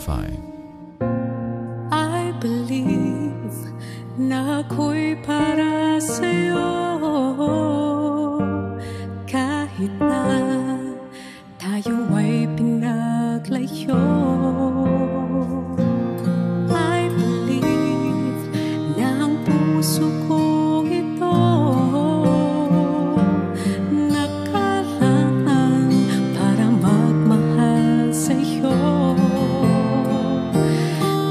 107.5. I believe na ako'y para sa'yo kahit na tayo ay pinaglayo. I believe na ang puso kong ito nakaraan para magmahal sa'yo.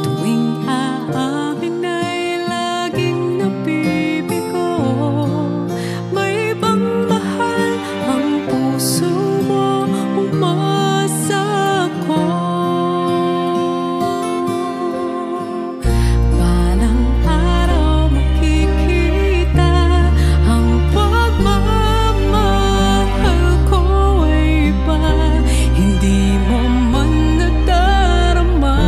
Tuwing aamin ay laging nabibigo, may ibang mahal ang puso mo, umasa ko. Balang araw makikita ang pagmamahal ko ay iba, hindi mo man nadarama.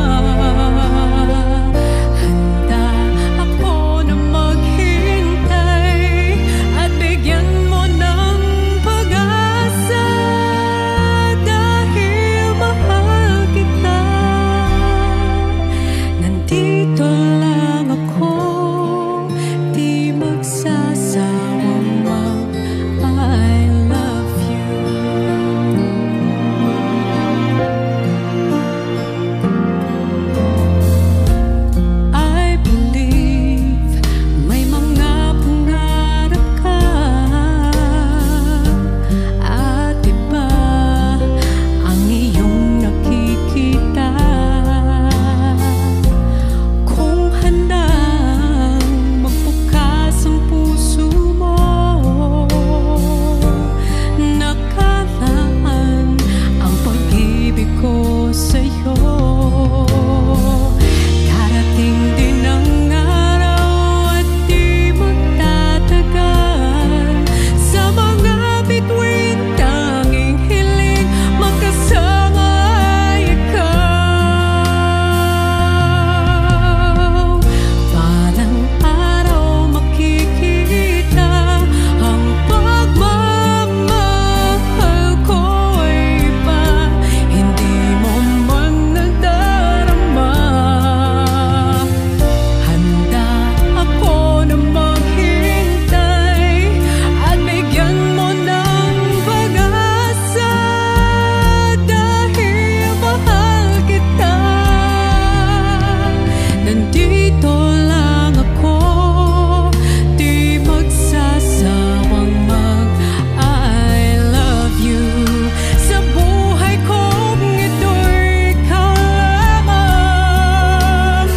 Handa ako na maghintay at bigyan mo ng pag-asa dahil mahal kita. Nandito lang ako, di magsasawang I love you. I believe may mga pangarap ka at iba ang iyong nakikita. Kung handang magbukas ang puso mo, nakaraan ang pag-ibig ko sa'yo. Darating din ang araw at di magtatagal, sa mga bituin tanging hiling magkasama ay ikaw. Balang araw makikita ang pagmamahal ko ay iba, hindi mo man nadarama. Handa ako na maghintay at bigyan mo ng pag-asa dahil mahal kita. Nandito lang ako, di magsasawang I love you. Sa buhay kong ito'y ikaw lamang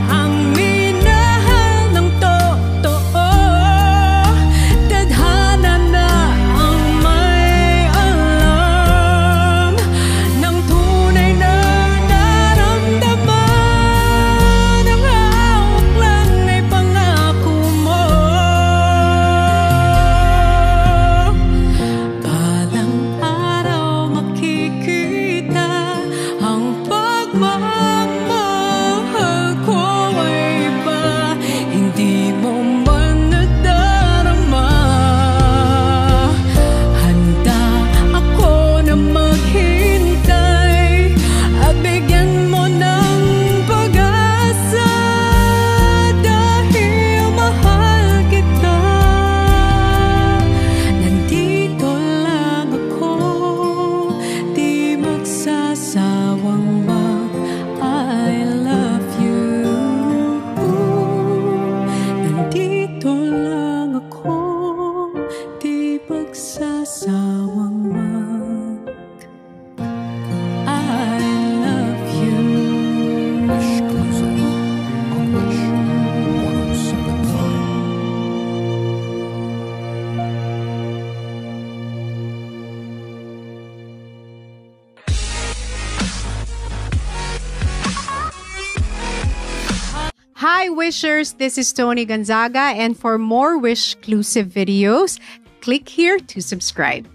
ang minahal ng totoo. Tadhana na ang may alam ng tunay na naramdaman. Ang hawak lang ay pangako mo. Balang araw makikita ang pagmamahal ko ay iba, hindi mo man nadarama. Handa ako na maghintay at bigyan mo ng pag-asa dahil mahal kita. Nandito lang ako, di magsasawang I love you. Nandito lang ako, di magsasawang I love you. Exclusive on Wish 107.5. Hi Wishers, this is Tony Gonzaga, and for more Wish exclusive videos, click here to subscribe.